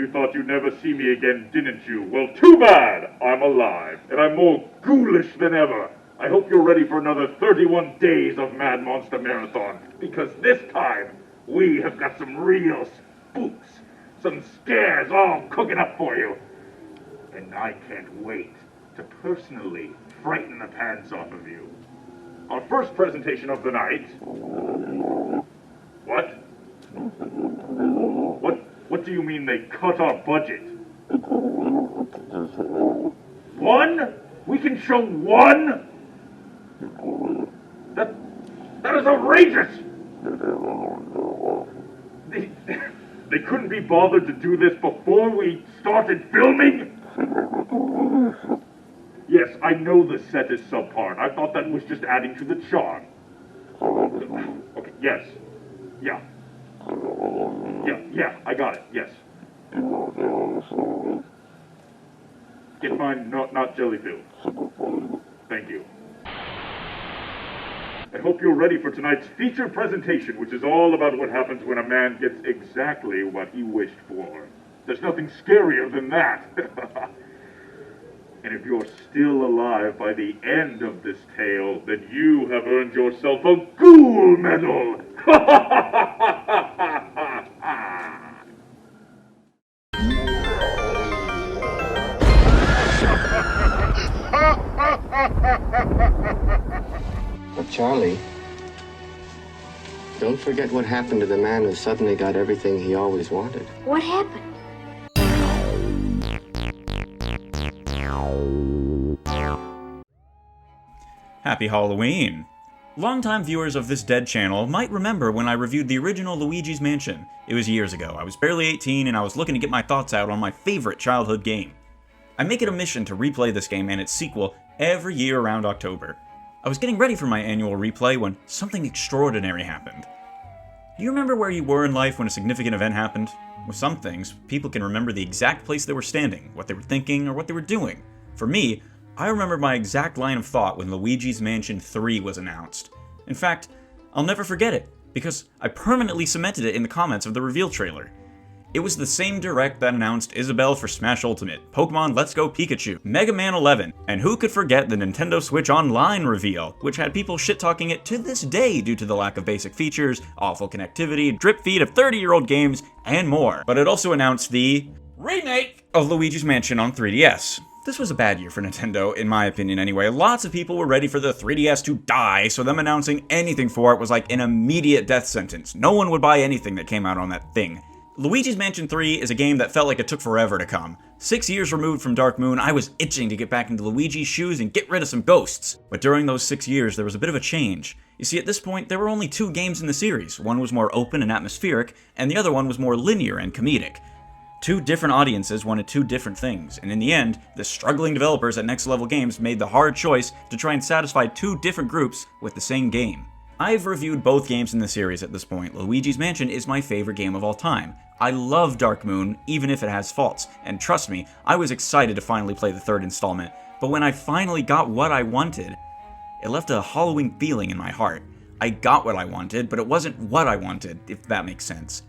You thought you'd never see me again, didn't you? Well, too bad! I'm alive, and I'm more ghoulish than ever. I hope you're ready for another 31 days of Mad Monster Marathon, because this time, we have got some real spooks, some scares all cooking up for you. And I can't wait to personally frighten the pants off of you. Our first presentation of the night... What? What do you mean they cut our budget? One? We can show one? That is outrageous! They couldn't be bothered to do this before we started filming? Yes, I know the set is subpar. I thought that was just adding to the charm. Okay, yes. Yeah, I got it, yes. Get mine, not jelly-filled. Thank you. I hope you're ready for tonight's feature presentation, which is all about what happens when a man gets exactly what he wished for. There's nothing scarier than that. And if you're still alive by the end of this tale, then you have earned yourself a Ghoul Medal! But Charlie, don't forget what happened to the man who suddenly got everything he always wanted. What happened? Happy Halloween! Longtime viewers of this dead channel might remember when I reviewed the original Luigi's Mansion. It was years ago. I was barely 18 and I was looking to get my thoughts out on my favorite childhood game. I make it a mission to replay this game and its sequel every year around October. I was getting ready for my annual replay when something extraordinary happened. Do you remember where you were in life when a significant event happened? With some things, people can remember the exact place they were standing, what they were thinking, or what they were doing. For me, I remember my exact line of thought when Luigi's Mansion 3 was announced. In fact, I'll never forget it, because I permanently cemented it in the comments of the reveal trailer. It was the same direct that announced Isabelle for Smash Ultimate, Pokemon Let's Go Pikachu, Mega Man 11, and who could forget the Nintendo Switch Online reveal, which had people shit-talking it to this day due to the lack of basic features, awful connectivity, drip feed of 30-year-old games, and more. But it also announced the remake of Luigi's Mansion on 3DS. This was a bad year for Nintendo, in my opinion anyway. Lots of people were ready for the 3DS to die, so them announcing anything for it was like an immediate death sentence. No one would buy anything that came out on that thing. Luigi's Mansion 3 is a game that felt like it took forever to come. 6 years removed from Dark Moon, I was itching to get back into Luigi's shoes and get rid of some ghosts. But during those 6 years, there was a bit of a change. You see, at this point, there were only 2 games in the series. One was more open and atmospheric, and the other one was more linear and comedic. 2 different audiences wanted 2 different things, and in the end, the struggling developers at Next Level Games made the hard choice to try and satisfy 2 different groups with the same game. I've reviewed both games in the series at this point. Luigi's Mansion is my favorite game of all time. I love Dark Moon, even if it has faults, and trust me, I was excited to finally play the 3rd installment, but when I finally got what I wanted, it left a Halloween feeling in my heart. I got what I wanted, but it wasn't what I wanted, if that makes sense.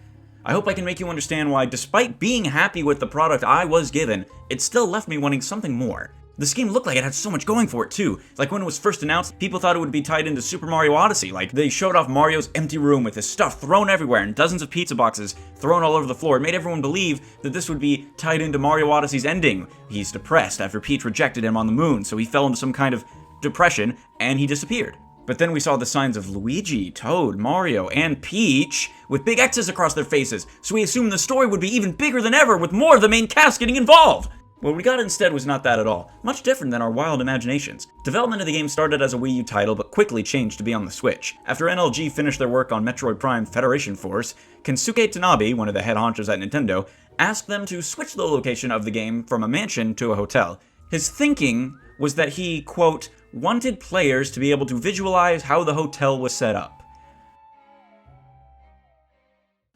I hope I can make you understand why, despite being happy with the product I was given, it still left me wanting something more. This game looked like it had so much going for it too. Like when it was first announced, people thought it would be tied into Super Mario Odyssey. Like they showed off Mario's empty room with his stuff thrown everywhere and dozens of pizza boxes thrown all over the floor. It made everyone believe that this would be tied into Mario Odyssey's ending. He's depressed after Peach rejected him on the moon, so he fell into some kind of depression and he disappeared. But then we saw the signs of Luigi, Toad, Mario, and Peach with big X's across their faces, so we assumed the story would be even bigger than ever with more of the main cast getting involved. What we got instead was not that at all, much different than our wild imaginations. Development of the game started as a Wii U title, but quickly changed to be on the Switch. After NLG finished their work on Metroid Prime Federation Force, Kensuke Tanabe, one of the head honchos at Nintendo, asked them to switch the location of the game from a mansion to a hotel. His thinking was that he, quote, wanted players to be able to visualize how the hotel was set up.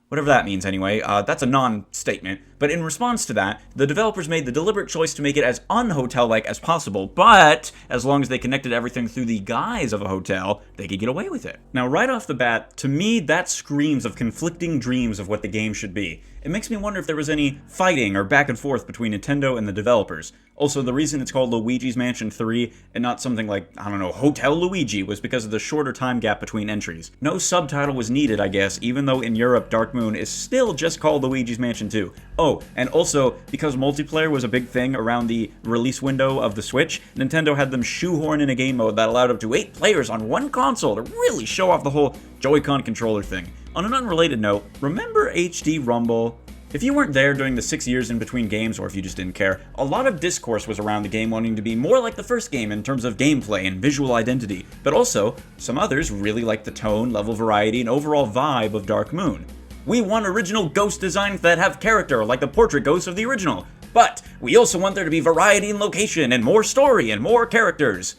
Whatever that means anyway, that's a non-statement. But in response to that, the developers made the deliberate choice to make it as un-hotel-like as possible, but as long as they connected everything through the guise of a hotel, they could get away with it. Now, right off the bat, to me, that screams of conflicting dreams of what the game should be. It makes me wonder if there was any fighting or back and forth between Nintendo and the developers. Also, the reason it's called Luigi's Mansion 3 and not something like, I don't know, Hotel Luigi was because of the shorter time gap between entries. No subtitle was needed, I guess, even though in Europe Dark Moon is still just called Luigi's Mansion 2. Oh, and also, because multiplayer was a big thing around the release window of the Switch, Nintendo had them shoehorn in a game mode that allowed up to 8 players on one console to really show off the whole Joy-Con controller thing. On an unrelated note, remember HD Rumble? If you weren't there during the 6 years in between games, or if you just didn't care, a lot of discourse was around the game wanting to be more like the first game in terms of gameplay and visual identity, but also, some others really liked the tone, level variety, and overall vibe of Dark Moon. We want original ghost designs that have character, like the portrait ghosts of the original, but we also want there to be variety in location, and more story, and more characters.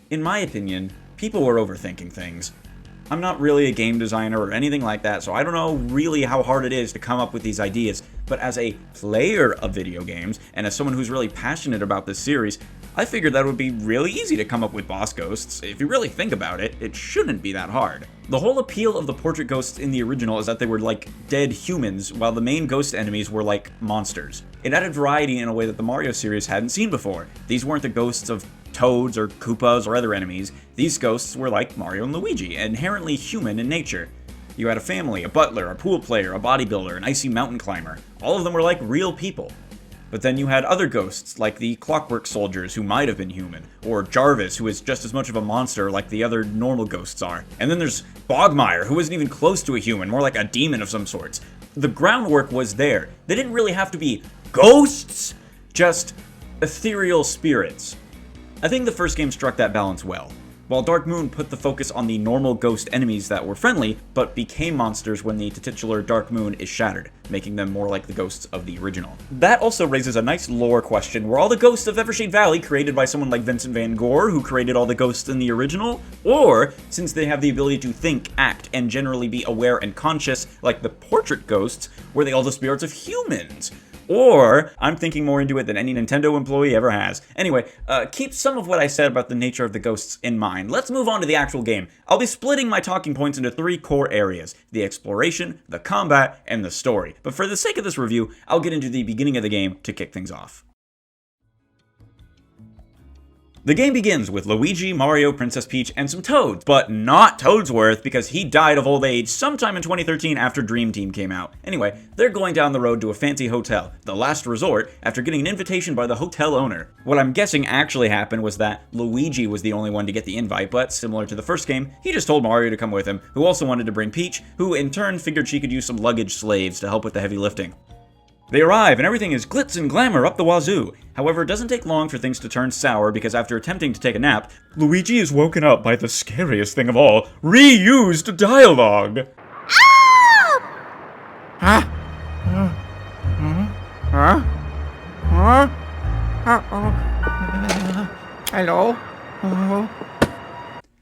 In my opinion, people were overthinking things. I'm not really a game designer or anything like that, so I don't know really how hard it is to come up with these ideas, but as a player of video games, and as someone who's really passionate about this series, I figured that would be really easy to come up with boss ghosts. If you really think about it, it shouldn't be that hard. The whole appeal of the portrait ghosts in the original is that they were like dead humans, while the main ghost enemies were like monsters. It added variety in a way that the Mario series hadn't seen before. These weren't the ghosts of Toads or Koopas or other enemies. These ghosts were like Mario and Luigi, inherently human in nature. You had a family, a butler, a pool player, a bodybuilder, an icy mountain climber. All of them were like real people. But then you had other ghosts, like the Clockwork Soldiers, who might have been human, or Jarvis, who is just as much of a monster like the other normal ghosts are. And then there's Bogmire, who isn't even close to a human, more like a demon of some sorts. The groundwork was there. They didn't really have to be ghosts, just ethereal spirits. I think the first game struck that balance well. While Dark Moon put the focus on the normal ghost enemies that were friendly, but became monsters when the titular Dark Moon is shattered, making them more like the ghosts of the original. That also raises a nice lore question. Were all the ghosts of Evershade Valley created by someone like Vincent Van Gogh, who created all the ghosts in the original? Or, since they have the ability to think, act, and generally be aware and conscious, like the portrait ghosts, were they all the spirits of humans? Or, I'm thinking more into it than any Nintendo employee ever has. Anyway, keep some of what I said about the nature of the ghosts in mind. Let's move on to the actual game. I'll be splitting my talking points into 3 core areas: the exploration, the combat, and the story. But for the sake of this review, I'll get into the beginning of the game to kick things off. The game begins with Luigi, Mario, Princess Peach, and some Toads, but not Toadsworth because he died of old age sometime in 2013 after Dream Team came out. Anyway, they're going down the road to a fancy hotel, the last resort, after getting an invitation by the hotel owner. What I'm guessing actually happened was that Luigi was the only one to get the invite, but similar to the first game, he just told Mario to come with him, who also wanted to bring Peach, who in turn figured she could use some luggage slaves to help with the heavy lifting. They arrive, and everything is glitz and glamour up the wazoo. However, it doesn't take long for things to turn sour, because after attempting to take a nap, Luigi is woken up by the scariest thing of all, reused dialogue. Hello?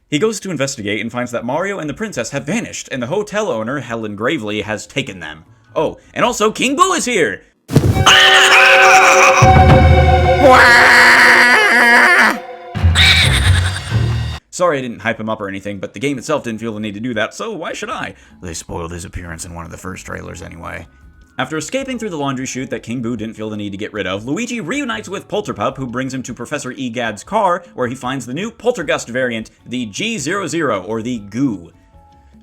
He goes to investigate and finds that Mario and the princess have vanished, and the hotel owner, Helen Gravely, has taken them. Oh, and also King Boo is here! Sorry I didn't hype him up or anything, but the game itself didn't feel the need to do that, so why should I? They spoiled his appearance in one of the first trailers anyway. After escaping through the laundry chute that King Boo didn't feel the need to get rid of, Luigi reunites with Polterpup, who brings him to Professor Egad's car, where he finds the new Poltergust variant, the G00, or the Goo.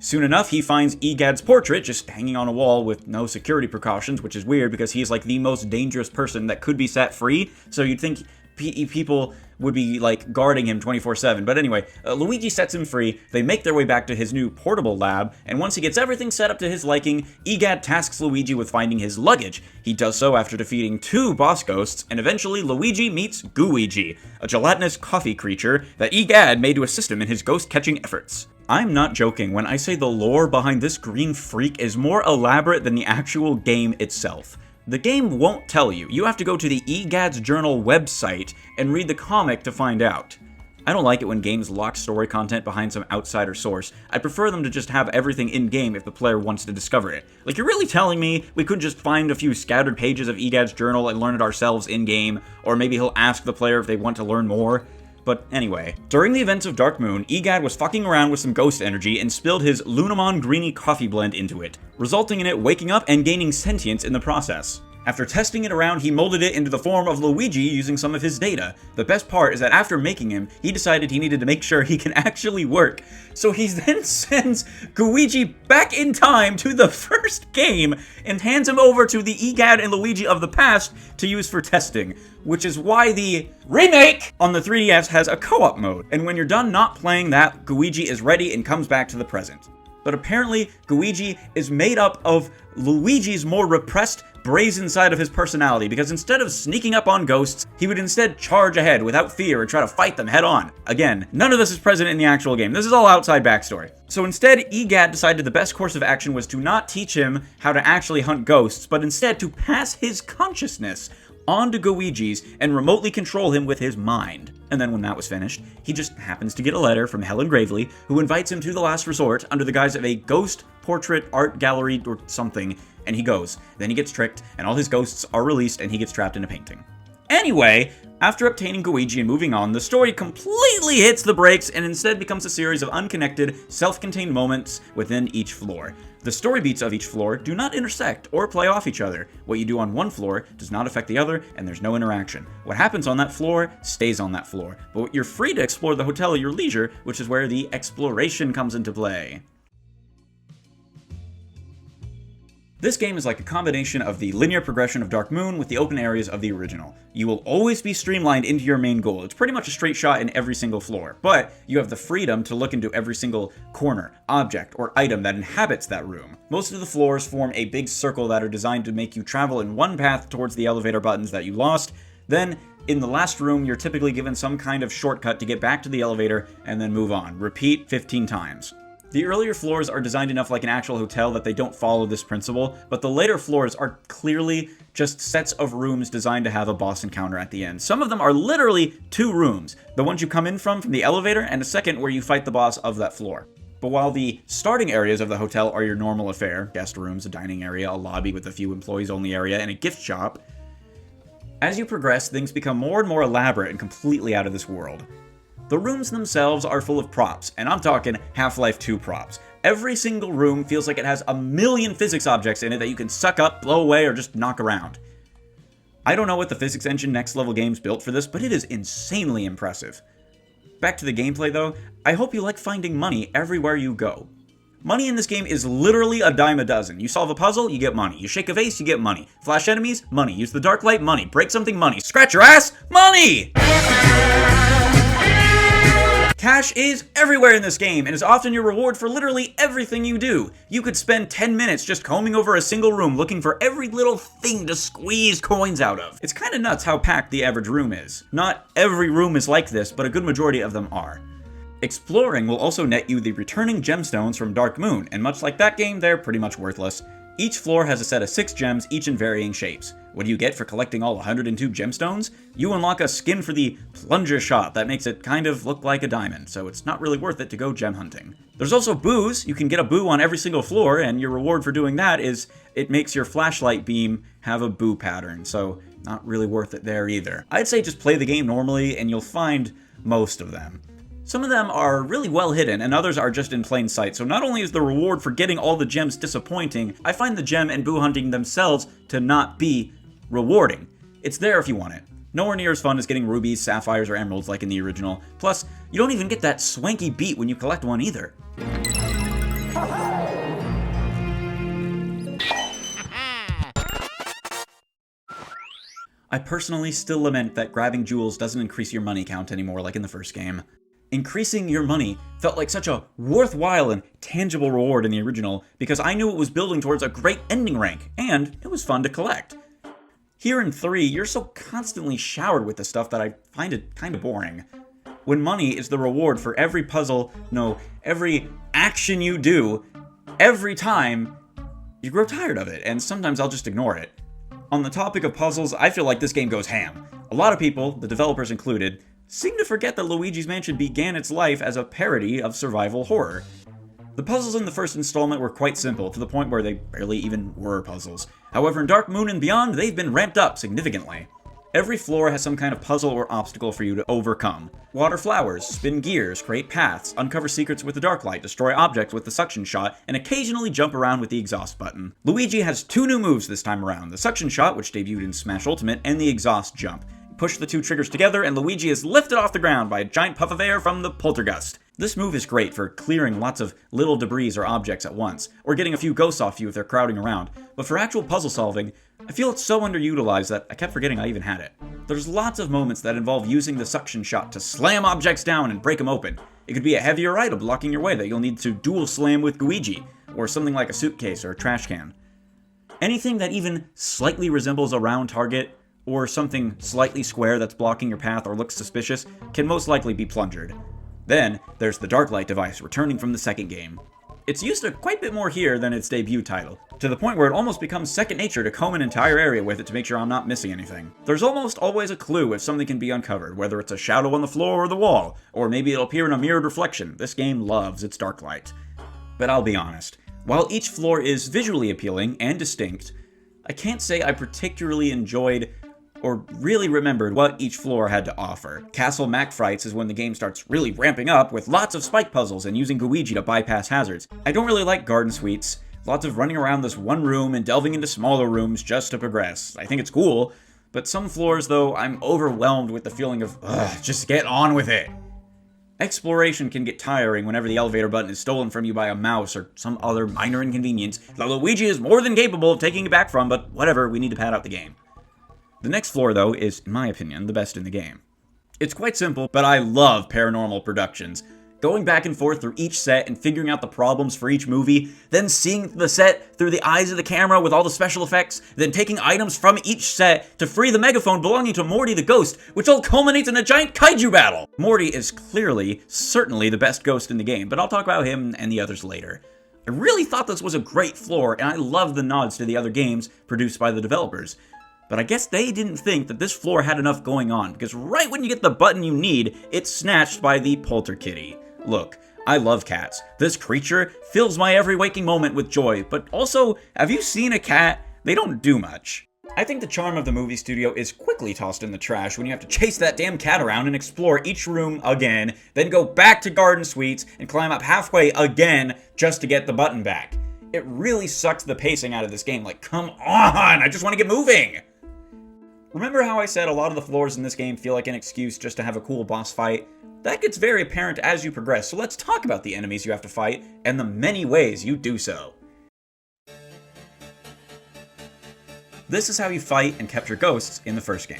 Soon enough, he finds Egad's portrait just hanging on a wall with no security precautions, which is weird because he's like the most dangerous person that could be set free, so you'd think people would be like guarding him 24/7. But anyway, Luigi sets him free, they make their way back to his new portable lab, and once he gets everything set up to his liking, Egad tasks Luigi with finding his luggage. He does so after defeating 2 boss ghosts, and eventually Luigi meets Gooigi, a gelatinous coffee creature that Egad made to assist him in his ghost-catching efforts. I'm not joking when I say the lore behind this green freak is more elaborate than the actual game itself. The game won't tell you. You have to go to the Egad's Journal website and read the comic to find out. I don't like it when games lock story content behind some outsider source. I prefer them to just have everything in-game if the player wants to discover it. Like, you're really telling me we couldn't just find a few scattered pages of Egad's journal and learn it ourselves in-game? Or maybe he'll ask the player if they want to learn more? But anyway, during the events of Dark Moon, Egad was fucking around with some ghost energy and spilled his Lunamon Greeny coffee blend into it, resulting in it waking up and gaining sentience in the process. After testing it around, he molded it into the form of Luigi using some of his data. The best part is that after making him, he decided he needed to make sure he can actually work. So he then sends Luigi back in time to the first game and hands him over to the Egad and Luigi of the past to use for testing, which is why the remake on the 3DS has a co-op mode. And when you're done not playing that, Luigi is ready and comes back to the present. But apparently, Luigi is made up of Luigi's more repressed, brazen side of his personality, because instead of sneaking up on ghosts, he would instead charge ahead without fear and try to fight them head on. Again, none of this is present in the actual game. This is all outside backstory. So instead, Egad decided the best course of action was to not teach him how to actually hunt ghosts, but instead to pass his consciousness onto Luigi's and remotely control him with his mind. And then when that was finished, he just happens to get a letter from Helen Gravely, who invites him to the last resort under the guise of a ghost portrait art gallery or something, and he goes. Then he gets tricked, and all his ghosts are released, and he gets trapped in a painting. Anyway, after obtaining Luigi and moving on, the story completely hits the brakes and instead becomes a series of unconnected, self-contained moments within each floor. The story beats of each floor do not intersect or play off each other. What you do on one floor does not affect the other, and there's no interaction. What happens on that floor stays on that floor, but you're free to explore the hotel at your leisure, which is where the exploration comes into play. This game is like a combination of the linear progression of Dark Moon with the open areas of the original. You will always be streamlined into your main goal. It's pretty much a straight shot in every single floor, but you have the freedom to look into every single corner, object, or item that inhabits that room. Most of the floors form a big circle that are designed to make you travel in one path towards the elevator buttons that you lost. Then, in the last room, you're typically given some kind of shortcut to get back to the elevator and then move on. Repeat 15 times. The earlier floors are designed enough like an actual hotel that they don't follow this principle, but the later floors are clearly just sets of rooms designed to have a boss encounter at the end. Some of them are literally 2 rooms, the ones you come in from the elevator, and a second where you fight the boss of that floor. But while the starting areas of the hotel are your normal affair, guest rooms, a dining area, a lobby with a few employees-only area, and a gift shop, as you progress, things become more and more elaborate and completely out of this world. The rooms themselves are full of props, and I'm talking Half-Life 2 props. Every single room feels like it has a million physics objects in it that you can suck up, blow away, or just knock around. I don't know what the physics engine Next Level Games built for this, but it is insanely impressive. Back to the gameplay though, I hope you like finding money everywhere you go. Money in this game is literally a dime a dozen. You solve a puzzle, you get money. You shake a vase, you get money. Flash enemies, money. Use the dark light, money. Break something, money. Scratch your ass, money! Cash is everywhere in this game, and is often your reward for literally everything you do. You could spend 10 minutes just combing over a single room looking for every little thing to squeeze coins out of. It's kinda nuts how packed the average room is. Not every room is like this, but a good majority of them are. Exploring will also net you the returning gemstones from Dark Moon, and much like that game, they're pretty much worthless. Each floor has a set of 6 gems, each in varying shapes. What do you get for collecting all 102 gemstones? You unlock a skin for the plunger shot that makes it kind of look like a diamond, so it's not really worth it to go gem hunting. There's also boos. You can get a boo on every single floor, and your reward for doing that is it makes your flashlight beam have a boo pattern, so not really worth it there either. I'd say just play the game normally, and you'll find most of them. Some of them are really well hidden, and others are just in plain sight, so not only is the reward for getting all the gems disappointing, I find the gem and boo hunting themselves to not be rewarding. It's there if you want it. Nowhere near as fun as getting rubies, sapphires, or emeralds like in the original. Plus, you don't even get that swanky beat when you collect one either. I personally still lament that grabbing jewels doesn't increase your money count anymore like in the first game. Increasing your money felt like such a worthwhile and tangible reward in the original because I knew it was building towards a great ending rank, and it was fun to collect. Here in 3, you're so constantly showered with this stuff that I find it kinda boring. When money is the reward for every puzzle, no, every action you do, every time, you grow tired of it, and sometimes I'll just ignore it. On the topic of puzzles, I feel like this game goes ham. A lot of people, the developers included, seem to forget that Luigi's Mansion began its life as a parody of survival horror. The puzzles in the first installment were quite simple, to the point where they barely even were puzzles. However, in Dark Moon and beyond, they've been ramped up significantly. Every floor has some kind of puzzle or obstacle for you to overcome. Water flowers, spin gears, create paths, uncover secrets with the dark light, destroy objects with the suction shot, and occasionally jump around with the exhaust button. Luigi has 2 new moves this time around, the suction shot, which debuted in Smash Ultimate, and the exhaust jump. Push the 2 triggers together, and Luigi is lifted off the ground by a giant puff of air from the poltergust. This move is great for clearing lots of little debris or objects at once, or getting a few ghosts off you if they're crowding around, but for actual puzzle solving, I feel it's so underutilized that I kept forgetting I even had it. There's lots of moments that involve using the suction shot to slam objects down and break them open. It could be a heavier item blocking your way that you'll need to dual slam with Luigi, or something like a suitcase or a trash can. Anything that even slightly resembles a round target, or something slightly square that's blocking your path or looks suspicious, can most likely be plundered. Then, there's the Dark Light device returning from the second game. It's used quite a bit more here than its debut title, to the point where it almost becomes second nature to comb an entire area with it to make sure I'm not missing anything. There's almost always a clue if something can be uncovered, whether it's a shadow on the floor or the wall, or maybe it'll appear in a mirrored reflection. This game loves its Dark Light. But I'll be honest, while each floor is visually appealing and distinct, I can't say I particularly enjoyed or really remembered what each floor had to offer. Castle Macfrights is when the game starts really ramping up with lots of spike puzzles and using Luigi to bypass hazards. I don't really like Garden Suites, lots of running around this one room and delving into smaller rooms just to progress. I think it's cool, but some floors though, I'm overwhelmed with the feeling of, just get on with it. Exploration can get tiring whenever the elevator button is stolen from you by a mouse or some other minor inconvenience that Luigi is more than capable of taking it back from, but whatever, we need to pad out the game. The next floor, though, is, in my opinion, the best in the game. It's quite simple, but I love Paranormal Productions. Going back and forth through each set and figuring out the problems for each movie, then seeing the set through the eyes of the camera with all the special effects, then taking items from each set to free the megaphone belonging to Morty the Ghost, which all culminates in a giant kaiju battle! Morty is clearly, certainly the best ghost in the game, but I'll talk about him and the others later. I really thought this was a great floor, and I love the nods to the other games produced by the developers. But I guess they didn't think that this floor had enough going on, because right when you get the button you need, it's snatched by the Polterkitty. Look, I love cats. This creature fills my every waking moment with joy, but also, have you seen a cat? They don't do much. I think the charm of the movie studio is quickly tossed in the trash when you have to chase that damn cat around and explore each room again, then go back to Garden Suites and climb up halfway again just to get the button back. It really sucks the pacing out of this game, like, come on, I just want to get moving! Remember how I said a lot of the floors in this game feel like an excuse just to have a cool boss fight? That gets very apparent as you progress, so let's talk about the enemies you have to fight and the many ways you do so. This is how you fight and capture ghosts in the first game.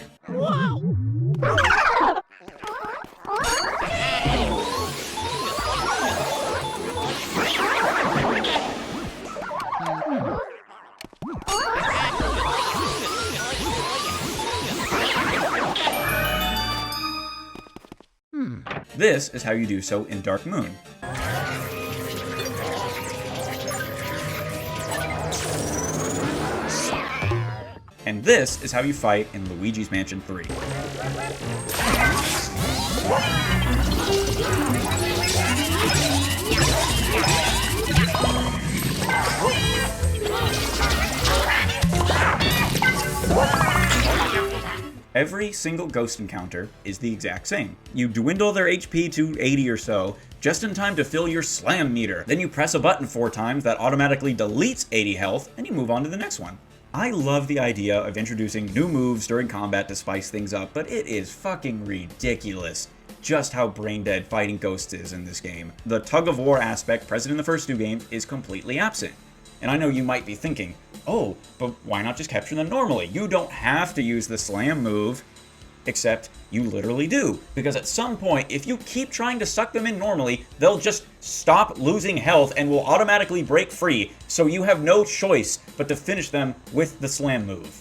This is how you do so in Dark Moon. And this is how you fight in Luigi's Mansion 3. Every single ghost encounter is the exact same. You dwindle their HP to 80 or so, just in time to fill your slam meter. Then you press a button 4 times that automatically deletes 80 health, and you move on to the next one. I love the idea of introducing new moves during combat to spice things up, but it is fucking ridiculous just how brain-dead fighting ghosts is in this game. The tug-of-war aspect present in the first 2 games is completely absent. And I know you might be thinking, oh, but why not just capture them normally? You don't have to use the slam move, except you literally do. Because at some point, if you keep trying to suck them in normally, they'll just stop losing health and will automatically break free, so you have no choice but to finish them with the slam move.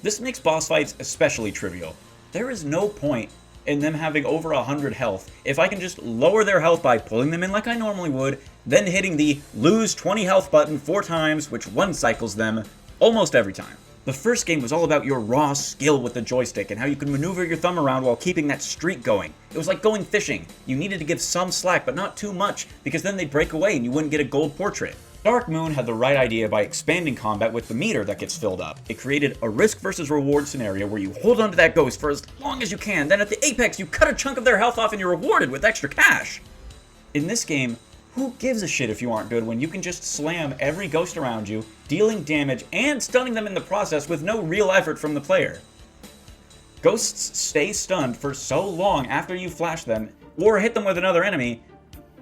This makes boss fights especially trivial. There is no point in them having over 100 health if I can just lower their health by pulling them in like I normally would, then hitting the lose 20 health button 4 times, which one cycles them almost every time. The first game was all about your raw skill with the joystick and how you could maneuver your thumb around while keeping that streak going. It was like going fishing. You needed to give some slack, but not too much, because then they'd break away and you wouldn't get a gold portrait. Dark Moon had the right idea by expanding combat with the meter that gets filled up. It created a risk versus reward scenario where you hold onto that ghost for as long as you can, then at the apex you cut a chunk of their health off and you're rewarded with extra cash. In this game, who gives a shit if you aren't good when you can just slam every ghost around you, dealing damage and stunning them in the process with no real effort from the player? Ghosts stay stunned for so long after you flash them or hit them with another enemy,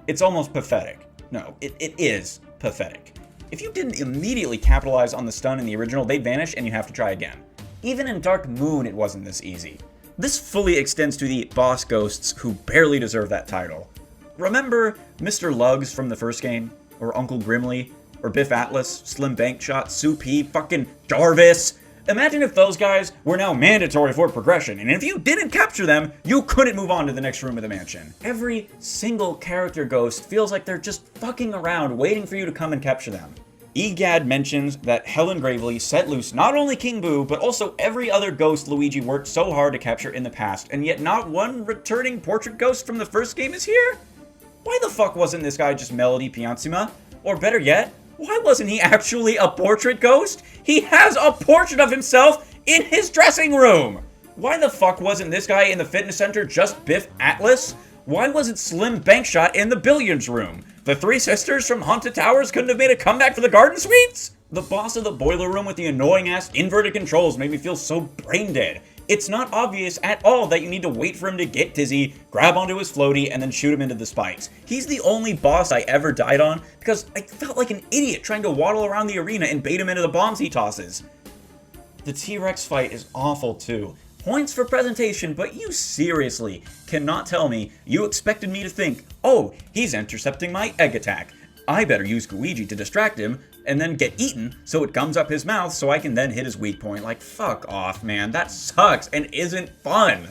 it's almost pathetic. No, it is pathetic. If you didn't immediately capitalize on the stun in the original, they'd vanish and you have to try again. Even in Dark Moon, it wasn't this easy. This fully extends to the boss ghosts who barely deserve that title. Remember Mr. Lugs from the first game? Or Uncle Grimly? Or Biff Atlas, Slim Bankshot, Sue P, fucking Jarvis? Imagine if those guys were now mandatory for progression, and if you didn't capture them, you couldn't move on to the next room of the mansion. Every single character ghost feels like they're just fucking around waiting for you to come and capture them. EGAD mentions that Helen Gravely set loose not only King Boo, but also every other ghost Luigi worked so hard to capture in the past, and yet not one returning portrait ghost from the first game is here? Why the fuck wasn't this guy just Melody Pianzima? Or better yet, why wasn't he actually a portrait ghost? He has a portrait of himself in his dressing room! Why the fuck wasn't this guy in the fitness center just Biff Atlas? Why wasn't Slim Bankshot in the billiards room? The three sisters from Haunted Towers couldn't have made a comeback for the Garden Suites? The boss of the boiler room with the annoying-ass inverted controls made me feel so brain-dead. It's not obvious at all that you need to wait for him to get dizzy, grab onto his floaty, and then shoot him into the spikes. He's the only boss I ever died on because I felt like an idiot trying to waddle around the arena and bait him into the bombs he tosses. The T-Rex fight is awful too. Points for presentation, but you seriously cannot tell me you expected me to think, oh, he's intercepting my egg attack. I better use Luigi to distract him, and then get eaten so it gums up his mouth so I can then hit his weak point. Like, fuck off, man. That sucks and isn't fun.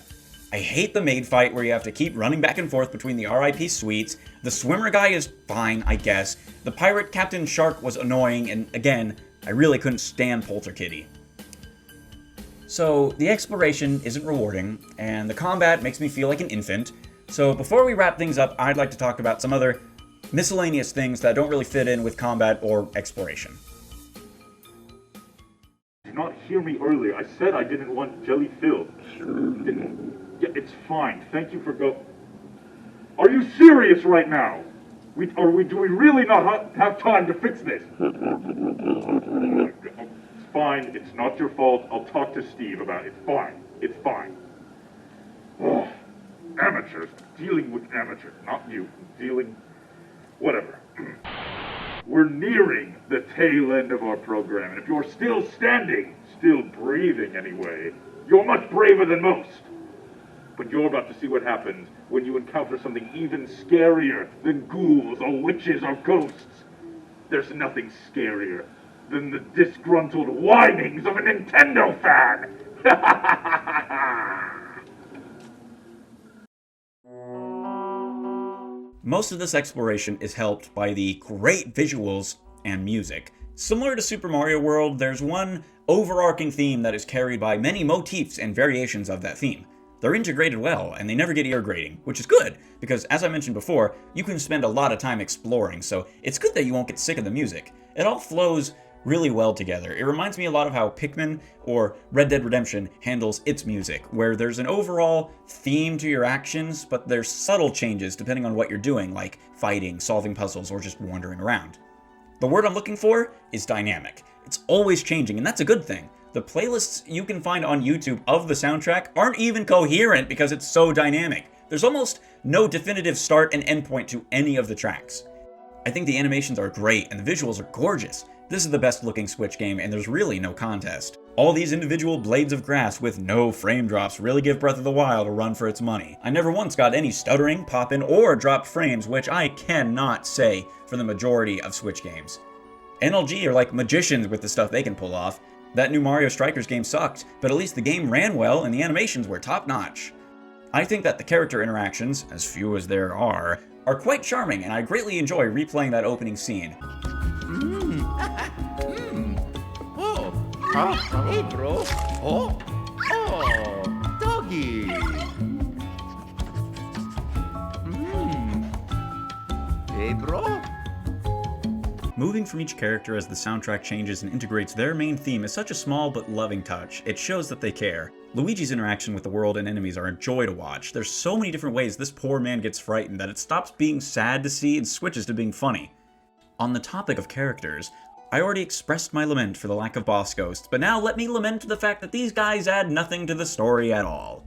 I hate the maid fight where you have to keep running back and forth between the RIP suites. The swimmer guy is fine, I guess. The pirate Captain Shark was annoying, and again, I really couldn't stand Polterkitty. So, the exploration isn't rewarding, and the combat makes me feel like an infant. So, before we wrap things up, I'd like to talk about some other miscellaneous things that don't really fit in with combat or exploration. Did you not hear me earlier? I said I didn't want jelly filled. Didn't. Yeah, it's fine. Thank you for Are you serious right now? Do we really not have time to fix this? It's fine. It's not your fault. I'll talk to Steve about it. It's fine. It's fine. Oh, amateurs. Dealing with amateurs. Not you. Whatever. We're nearing the tail end of our program, and if you're still standing, still breathing anyway, you're much braver than most. But you're about to see what happens when you encounter something even scarier than ghouls or witches or ghosts. There's nothing scarier than the disgruntled whinings of a Nintendo fan! Most of this exploration is helped by the great visuals and music. Similar to Super Mario World, there's one overarching theme that is carried by many motifs and variations of that theme. They're integrated well, and they never get ear grating, which is good, because as I mentioned before, you can spend a lot of time exploring, so it's good that you won't get sick of the music. It all flows really well together. It reminds me a lot of how Pikmin or Red Dead Redemption handles its music, where there's an overall theme to your actions, but there's subtle changes depending on what you're doing, like fighting, solving puzzles, or just wandering around. The word I'm looking for is dynamic. It's always changing, and that's a good thing. The playlists you can find on YouTube of the soundtrack aren't even coherent because it's so dynamic. There's almost no definitive start and end point to any of the tracks. I think the animations are great, and the visuals are gorgeous. This is the best looking Switch game, and there's really no contest. All these individual blades of grass with no frame drops really give Breath of the Wild a run for its money. I never once got any stuttering, popping, or dropped frames, which I cannot say for the majority of Switch games. NLG are like magicians with the stuff they can pull off. That new Mario Strikers game sucked, but at least the game ran well and the animations were top notch. I think that the character interactions, as few as there are quite charming, and I greatly enjoy replaying that opening scene. Oh. Hey, bro. Oh, doggy. Hey, bro. Moving from each character as the soundtrack changes and integrates their main theme is such a small but loving touch. It shows that they care. Luigi's interaction with the world and enemies are a joy to watch. There's so many different ways this poor man gets frightened that it stops being sad to see and switches to being funny. On the topic of characters, I already expressed my lament for the lack of boss ghosts, but now let me lament the fact that these guys add nothing to the story at all.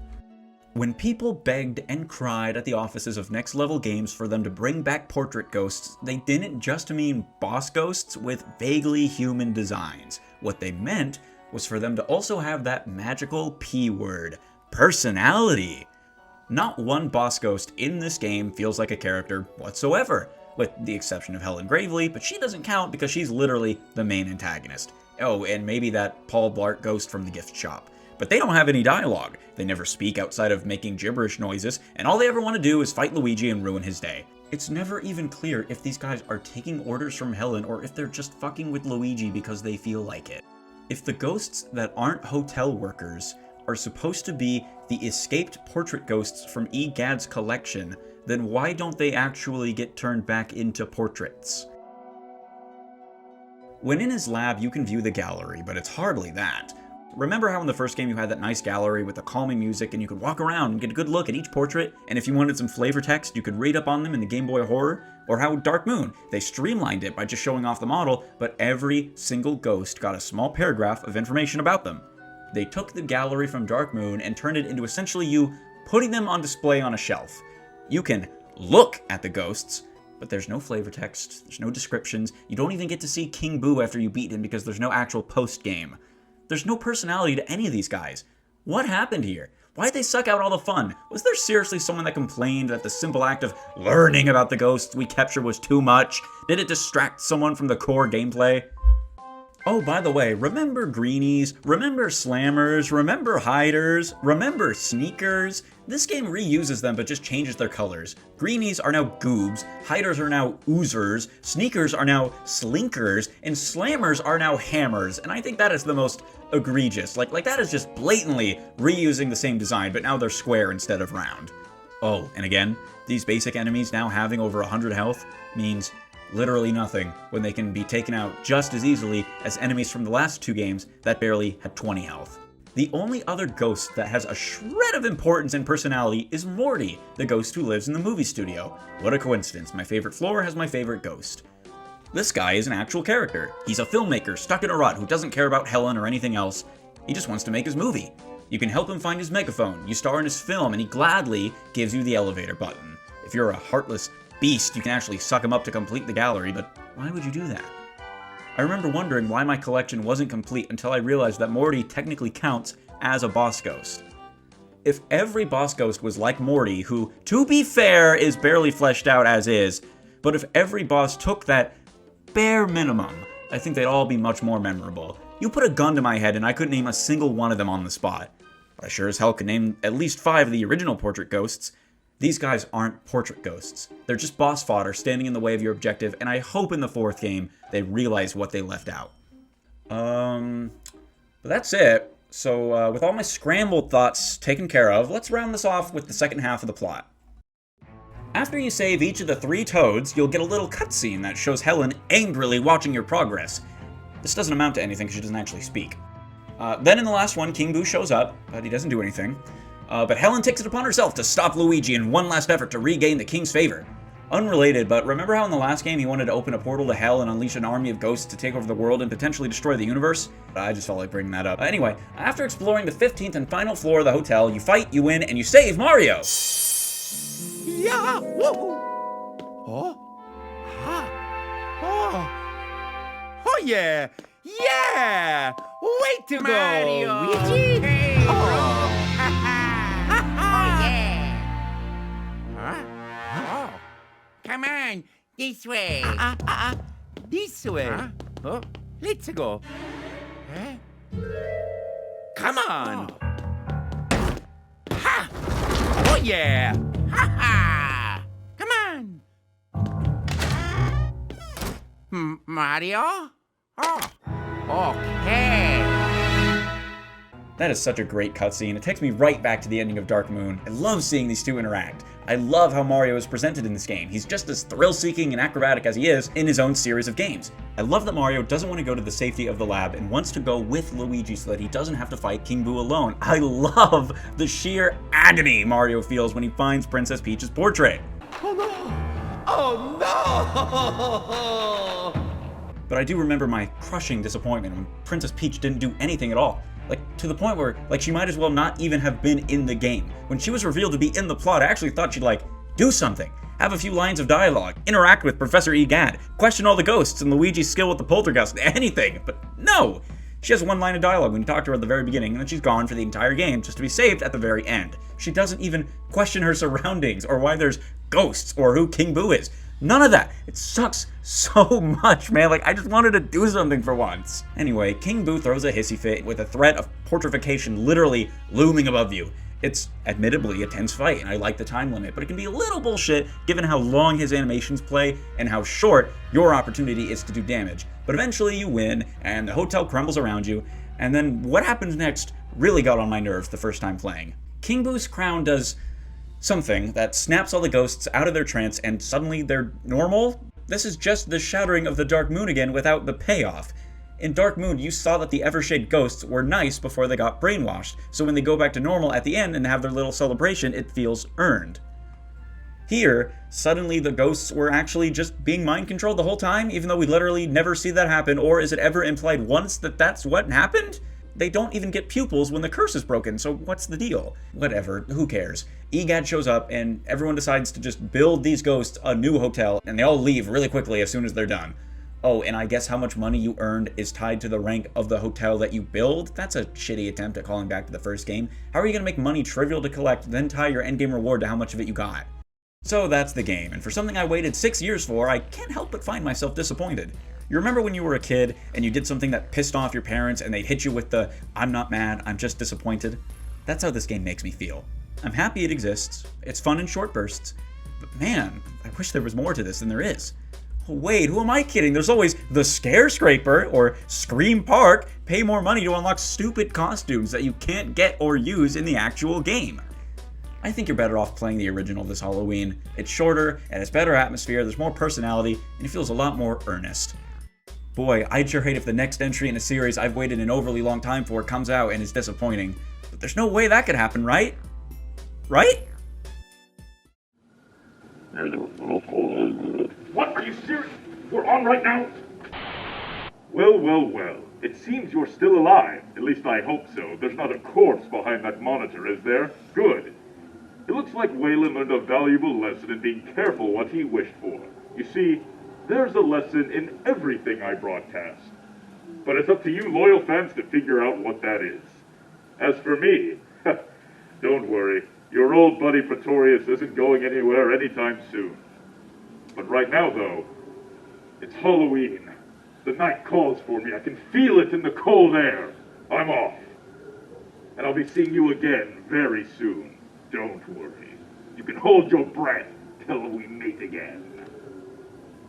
When people begged and cried at the offices of Next Level Games for them to bring back portrait ghosts, they didn't just mean boss ghosts with vaguely human designs. What they meant was for them to also have that magical P word, personality. Not one boss ghost in this game feels like a character whatsoever, with the exception of Helen Gravely, but she doesn't count because she's literally the main antagonist. Oh, and maybe that Paul Blart ghost from the gift shop. But they don't have any dialogue. They never speak outside of making gibberish noises, and all they ever want to do is fight Luigi and ruin his day. It's never even clear if these guys are taking orders from Helen or if they're just fucking with Luigi because they feel like it. If the ghosts that aren't hotel workers are supposed to be the escaped portrait ghosts from Egad's collection, then why don't they actually get turned back into portraits? When in his lab, you can view the gallery, but it's hardly that. Remember how in the first game you had that nice gallery with the calming music and you could walk around and get a good look at each portrait, and if you wanted some flavor text, you could read up on them in the Game Boy Horror? Or how Dark Moon, they streamlined it by just showing off the model, but every single ghost got a small paragraph of information about them. They took the gallery from Dark Moon and turned it into essentially you putting them on display on a shelf. You can look at the ghosts, but there's no flavor text, there's no descriptions, you don't even get to see King Boo after you beat him because there's no actual post-game. There's no personality to any of these guys. What happened here? Why'd they suck out all the fun? Was there seriously someone that complained that the simple act of learning about the ghosts we capture was too much? Did it distract someone from the core gameplay? Oh, by the way, remember greenies? Remember slammers? Remember hiders? Remember sneakers? This game reuses them but just changes their colors. Greenies are now goobs, hiders are now oozers, sneakers are now slinkers, and slammers are now hammers, and I think that is the most egregious. Like that is just blatantly reusing the same design, but now they're square instead of round. Oh, and again, these basic enemies now having over 100 health means literally nothing when they can be taken out just as easily as enemies from the last two games that barely had 20 health. The only other ghost that has a shred of importance and personality is Morty, the ghost who lives in the movie studio. What a coincidence, my favorite floor has my favorite ghost. This guy is an actual character. He's a filmmaker stuck in a rut who doesn't care about Helen or anything else. He just wants to make his movie. You can help him find his megaphone, you star in his film, and he gladly gives you the elevator button. If you're a heartless beast, you can actually suck him up to complete the gallery, but why would you do that? I remember wondering why my collection wasn't complete until I realized that Morty technically counts as a boss ghost. If every boss ghost was like Morty, who, to be fair, is barely fleshed out as is, but if every boss took that bare minimum, I think they'd all be much more memorable. You put a gun to my head and I couldn't name a single one of them on the spot. But I sure as hell could name at least 5 of the original portrait ghosts. These guys aren't portrait ghosts. They're just boss fodder standing in the way of your objective, and I hope in the 4th game they realize what they left out. But that's it. So with all my scrambled thoughts taken care of, let's round this off with the second half of the plot. After you save each of the 3 toads, you'll get a little cutscene that shows Helen angrily watching your progress. This doesn't amount to anything because she doesn't actually speak. Then in the last one, King Boo shows up, but he doesn't do anything. But Helen takes it upon herself to stop Luigi in one last effort to regain the king's favor. Unrelated, but remember how in the last game he wanted to open a portal to hell and unleash an army of ghosts to take over the world and potentially destroy the universe? I just felt like bringing that up. Anyway, after exploring the 15th and final floor of the hotel, you fight, you win, and you save Mario! Yeah! Whoa! Oh! Ha! Oh! Oh yeah! Yeah! Way to Mario! go, Luigi! Hey! Oh! Oh, yeah! Huh? Oh! Come on, this way. This way. Huh? Oh, let's go. Huh? Come on. Ha! Oh yeah. Ha ha! Come on. Mario? Oh, okay. That is such a great cutscene. It takes me right back to the ending of Dark Moon. I love seeing these two interact. I love how Mario is presented in this game. He's just as thrill-seeking and acrobatic as he is in his own series of games. I love that Mario doesn't want to go to the safety of the lab and wants to go with Luigi so that he doesn't have to fight King Boo alone. I love the sheer agony Mario feels when he finds Princess Peach's portrait. Oh no! Oh no! But I do remember my crushing disappointment when Princess Peach didn't do anything at all. Like, to the point where, like, she might as well not even have been in the game. When she was revealed to be in the plot, I actually thought she'd, like, do something. Have a few lines of dialogue, interact with Professor Egad, question all the ghosts and Luigi's skill with the poltergeist, anything. But no! She has one line of dialogue when you talk to her at the very beginning, and then she's gone for the entire game just to be saved at the very end. She doesn't even question her surroundings, or why there's ghosts, or who King Boo is. None of that. It sucks so much, man. Like, I just wanted to do something for once. Anyway, King Boo throws a hissy fit with a threat of portrification literally looming above you. It's admittedly a tense fight, and I like the time limit, but it can be a little bullshit given how long his animations play and how short your opportunity is to do damage. But eventually you win, and the hotel crumbles around you, and then what happens next really got on my nerves the first time playing. King Boo's crown does something that snaps all the ghosts out of their trance and suddenly they're normal? This is just the shattering of the Dark Moon again without the payoff. In Dark Moon, you saw that the Evershade ghosts were nice before they got brainwashed, so when they go back to normal at the end and have their little celebration, it feels earned. Here, suddenly the ghosts were actually just being mind-controlled the whole time, even though we literally never see that happen, or is it ever implied once that that's what happened? They don't even get pupils when the curse is broken, so what's the deal? Whatever, who cares? Egad shows up, and everyone decides to just build these ghosts a new hotel, and they all leave really quickly as soon as they're done. Oh, and I guess how much money you earned is tied to the rank of the hotel that you build? That's a shitty attempt at calling back to the first game. How are you going to make money trivial to collect, then tie your endgame reward to how much of it you got? So that's the game, and for something I waited 6 years for, I can't help but find myself disappointed. You remember when you were a kid and you did something that pissed off your parents and they'd hit you with the, "I'm not mad, I'm just disappointed"? That's how this game makes me feel. I'm happy it exists, it's fun in short bursts, but man, I wish there was more to this than there is. Oh wait, who am I kidding? There's always the Scare Scraper or Scream Park. Pay more money to unlock stupid costumes that you can't get or use in the actual game. I think you're better off playing the original this Halloween. It's shorter, and it's better atmosphere, there's more personality, and it feels a lot more earnest. Boy, I'd sure hate if the next entry in a series I've waited an overly long time for comes out and is disappointing. But there's no way that could happen, right? Right? What? Are you serious? We're on right now? Well, well, well. It seems you're still alive. At least I hope so. There's not a corpse behind that monitor, is there? Good. It looks like Waylon learned a valuable lesson in being careful what he wished for. You see, there's a lesson in everything I broadcast. But it's up to you loyal fans to figure out what that is. As for me, don't worry. Your old buddy Pretorius isn't going anywhere anytime soon. But right now, though, it's Halloween. The night calls for me. I can feel it in the cold air. I'm off. And I'll be seeing you again very soon. Don't worry. You can hold your breath till we meet again.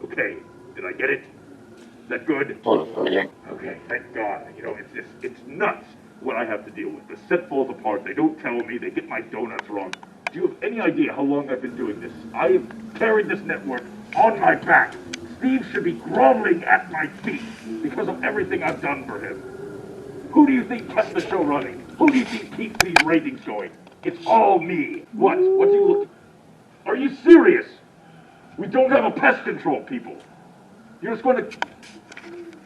Okay, did I get it? Is that good? Okay, thank God. You know, it's nuts what I have to deal with. The set falls apart, they don't tell me, they get my donuts wrong. Do you have any idea how long I've been doing this? I have carried this network on my back. Steve should be groveling at my feet because of everything I've done for him. Who do you think kept the show running? Who do you think keeps these ratings going? It's all me. What? What do you look... Are you serious? We don't have a pest control, people. You're just going to...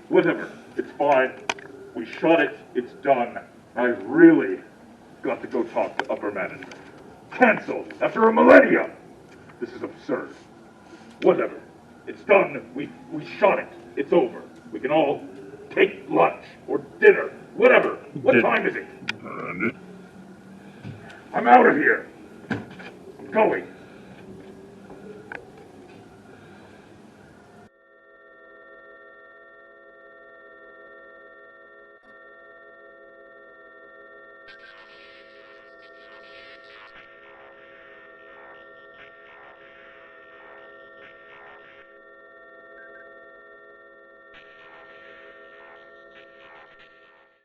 Whatever. It's fine. We shot it. It's done. I've really got to go talk to upper management. Canceled after a millennia. This is absurd. Whatever. It's done. We shot it. It's over. We can all take lunch or dinner. Whatever. What time is it? I'm out of here.